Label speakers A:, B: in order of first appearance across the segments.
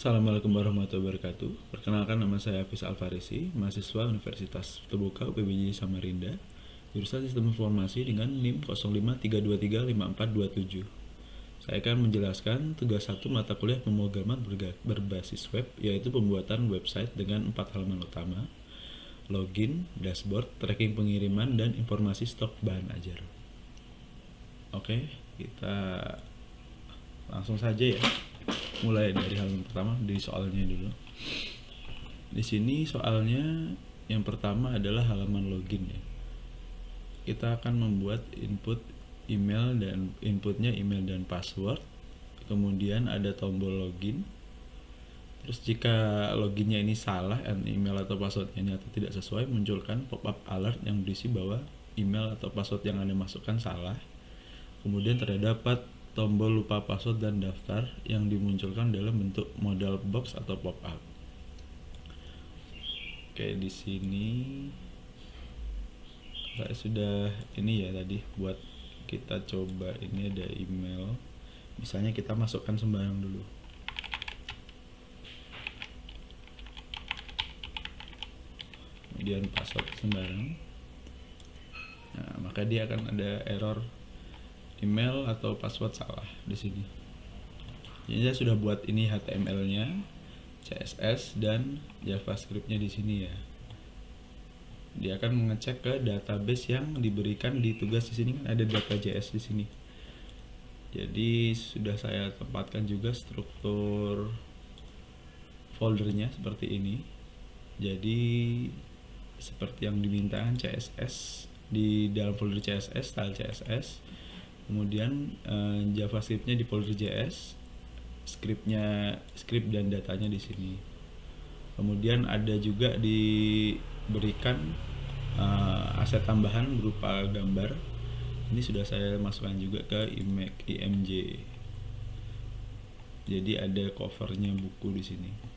A: Assalamualaikum warahmatullahi wabarakatuh. Perkenalkan, nama saya Hafiz Alfarisi, mahasiswa Universitas Terbuka UPBJ Samarinda, jurusan Sistem Informasi dengan NIM 0532354427. Saya akan menjelaskan tugas 1 mata kuliah pemrograman berbasis web, yaitu pembuatan website dengan 4 halaman utama, login, dashboard, tracking pengiriman, dan informasi stok bahan ajar. Oke, kita langsung saja ya. Mulai dari halaman pertama, dari soalnya dulu. Di sini soalnya yang pertama adalah halaman login ya. Kita akan membuat input email dan inputnya email dan password. Kemudian ada tombol login. Terus jika loginnya ini salah, email atau passwordnya ini atau tidak sesuai, munculkan pop-up alert yang berisi bahwa email atau password yang Anda masukkan salah. Kemudian terdapat tombol lupa password dan daftar yang dimunculkan dalam bentuk modal box atau pop-up. Oke, di sini saya sudah ini ya tadi buat kita coba. Ini ada email. Misalnya kita masukkan sembarang dulu. Kemudian password sembarang. Nah, maka dia akan ada error email atau password salah di sini. Jadi saya sudah buat ini HTML-nya, CSS dan JavaScript-nya di sini ya. Dia akan mengecek ke database yang diberikan di tugas di sini, kan ada data.js di sini. Jadi sudah saya tempatkan juga struktur foldernya seperti ini. Jadi seperti yang dimintakan CSS di dalam folder CSS, style CSS. Kemudian JavaScript-nya di folder JS, script dan datanya di sini. Kemudian ada juga diberikan aset tambahan berupa gambar. Ini sudah saya masukkan juga ke IMG. Jadi ada covernya buku di sini.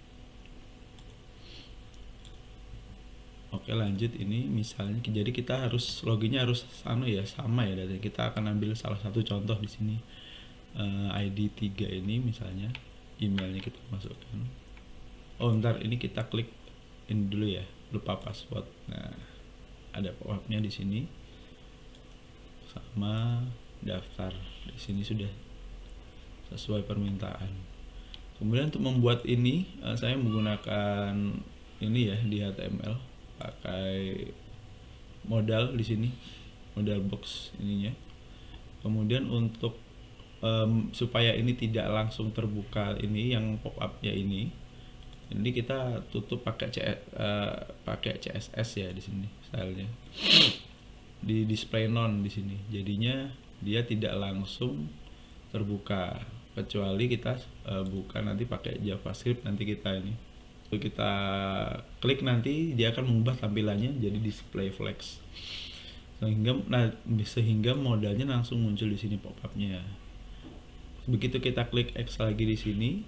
A: Oke, lanjut. Ini misalnya, jadi kita harus loginnya harus sama ya datanya. Kita akan ambil salah satu contoh di sini. ID 3 ini misalnya emailnya kita masukkan. Oh, bentar, ini kita klik ini dulu ya, lupa password. Nah, ada pop-up-nya di sini sama daftar. Di sini sudah sesuai permintaan. Kemudian untuk membuat ini saya menggunakan ini ya di HTML, pakai modal di sini, modal box ininya. Kemudian untuk supaya ini tidak langsung terbuka ini yang pop up-nya ini, jadi kita tutup pakai CSS ya di sini stylenya. Di display none di sini. Jadinya dia tidak langsung terbuka kecuali kita buka nanti pakai JavaScript. Nanti kita klik, nanti dia akan mengubah tampilannya jadi display flex, sehingga modalnya langsung muncul di sini pop-up-nya. Begitu kita klik X lagi di sini,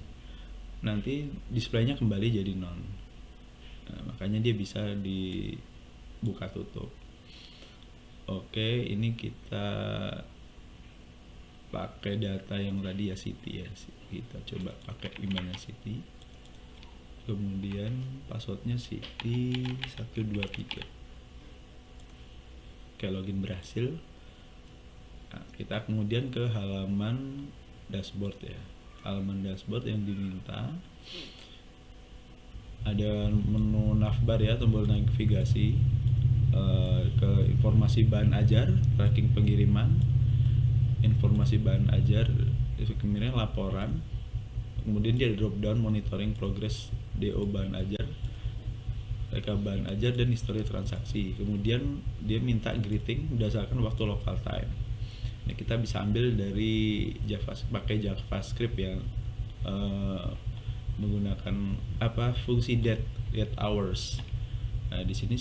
A: nanti displaynya kembali jadi none. Nah, makanya dia bisa dibuka tutup. Oke, ini kita pakai data yang tadi ya, Siti ya. Kita coba pakai emailnya Siti. Kemudian passwordnya Siti 123. Oke, login berhasil. Nah, kita kemudian ke halaman dashboard ya. Halaman dashboard yang diminta ada menu navbar ya, tombol navigasi ke informasi bahan ajar, tracking pengiriman, informasi bahan ajar, kemudian laporan. Kemudian dia drop down monitoring progress DO bahan ajar, reka bahan ajar, dan histori transaksi. Kemudian dia minta greeting berdasarkan waktu local time. Nah, kita bisa ambil dari pakai JavaScript yang menggunakan fungsi date hours. Nah, di sini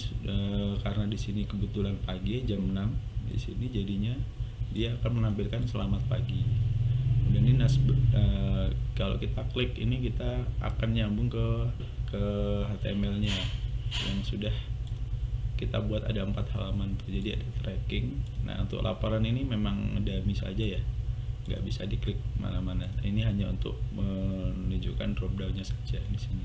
A: karena di sini kebetulan pagi jam 6 di sini, jadinya dia akan menampilkan selamat pagi. Dan ini kalau kita klik ini, kita akan nyambung ke HTML-nya yang sudah kita buat. Ada 4 halaman tuh, jadi ada tracking. Nah, untuk laporan ini memang dummy saja ya, nggak bisa diklik mana-mana. Ini hanya untuk menunjukkan dropdownnya saja di sini.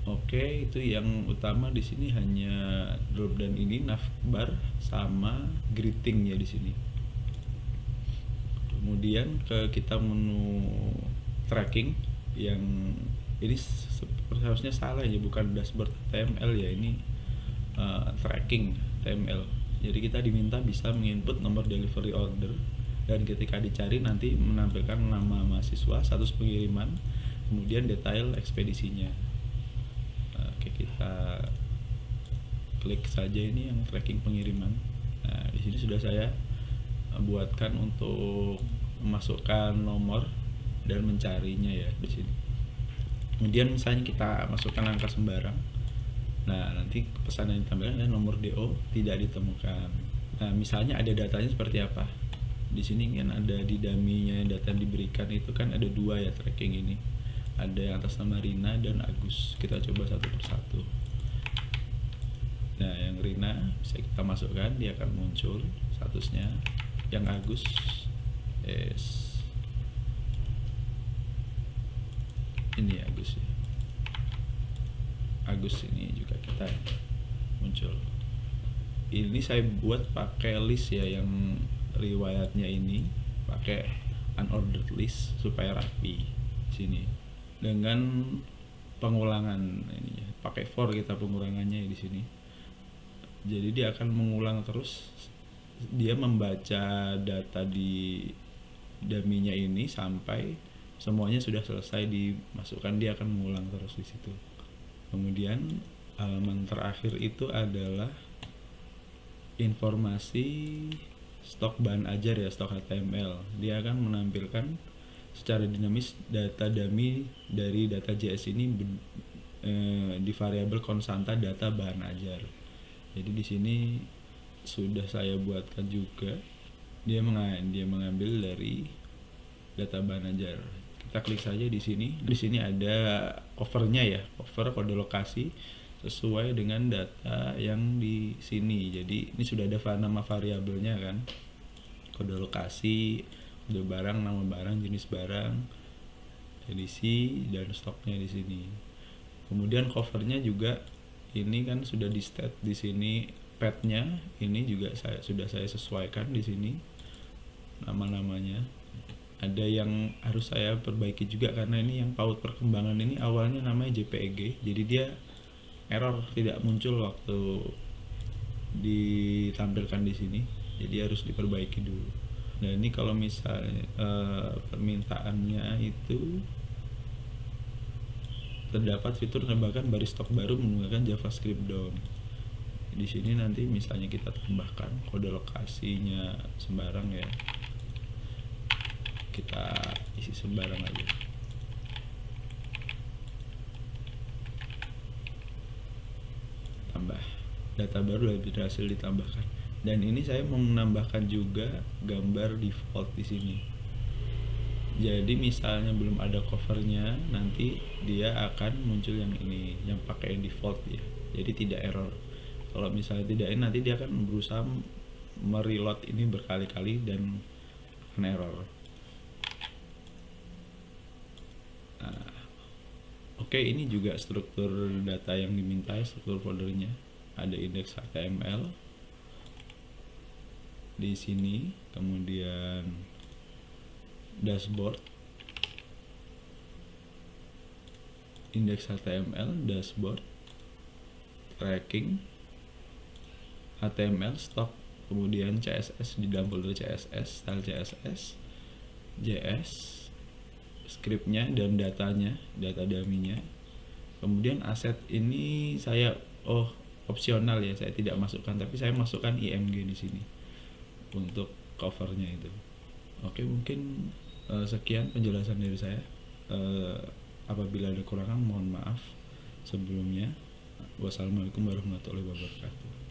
A: Oke, itu yang utama di sini hanya dropdown ini, navbar sama greeting ya di sini. Kemudian kita menu tracking yang ini seharusnya salah ya, bukan dashboard HTML ya, ini tracking HTML. Jadi kita diminta bisa menginput nomor delivery order, dan ketika dicari nanti menampilkan nama mahasiswa, status pengiriman, kemudian detail ekspedisinya. Oke, kita klik saja ini yang tracking pengiriman. Nah, di sini sudah saya buatkan untuk memasukkan nomor dan mencarinya ya di sini. Kemudian misalnya kita masukkan angka sembarang. Nah, nanti pesan yang ditampilkan adalah nomor DO tidak ditemukan. Nah, misalnya ada datanya seperti apa? Di sini kan ada di dummy-nya data yang diberikan itu kan ada 2 ya tracking ini. Ada yang atas nama Rina dan Agus. Kita coba satu persatu. Nah, yang Rina bisa kita masukkan, dia akan muncul statusnya. Yang Agus ini Agus ya. Agus ini juga kita muncul. Ini saya buat pakai list ya, yang riwayatnya ini pakai unordered list supaya rapi sini. Dengan pengulangan ini ya, pakai for kita pengulangannya di sini. Jadi dia akan mengulang terus, dia membaca data di dummy-nya ini sampai semuanya sudah selesai dimasukkan, dia akan mengulang terus di situ. Kemudian halaman terakhir itu adalah informasi stok bahan ajar ya, stok HTML. Dia akan menampilkan secara dinamis data dummy dari data JS ini di variabel konstanta data bahan ajar. Jadi di sini sudah saya buatkan juga, dia mengambil dari data bahan ajar. Kita klik saja di sini. Di sini ada covernya ya, cover kode lokasi sesuai dengan data yang di sini. Jadi ini sudah ada nama variabelnya kan, kode lokasi, kode barang, nama barang, jenis barang, edisi, dan stoknya di sini. Kemudian covernya juga ini kan sudah di state di sini, path-nya ini juga sudah saya sesuaikan di sini nama-namanya. Ada yang harus saya perbaiki juga karena ini yang paut perkembangan ini awalnya namanya JPEG, jadi dia error, tidak muncul waktu ditampilkan di sini, jadi harus diperbaiki dulu. Nah, ini kalau misalnya permintaannya itu terdapat fitur menambahkan baris stok baru menggunakan JavaScript DOM. Di sini nanti misalnya kita tambahkan kode lokasinya sembarang ya, kita isi sembarang aja. Tambah data baru berhasil ditambahkan. Dan ini saya mau menambahkan juga gambar default di sini. Jadi misalnya belum ada covernya, nanti dia akan muncul yang ini, yang pakai default ya. Jadi tidak error. Kalau misalnya tidak ini, nanti dia akan berusaha mereload ini berkali-kali dan akan error. Nah, oke, ini juga struktur data yang diminta, struktur foldernya. Ada indeks HTML di sini, kemudian dashboard, indeks HTML, dashboard, tracking, HTML, stok, kemudian CSS di dalam folder CSS, style CSS, JS, scriptnya dan datanya, data dummy-nya. Kemudian aset ini saya opsional ya, saya tidak masukkan, tapi saya masukkan IMG di sini untuk covernya itu. Oke, mungkin sekian penjelasan dari saya. Apabila ada kekurangan mohon maaf sebelumnya. Wassalamualaikum warahmatullahi wabarakatuh.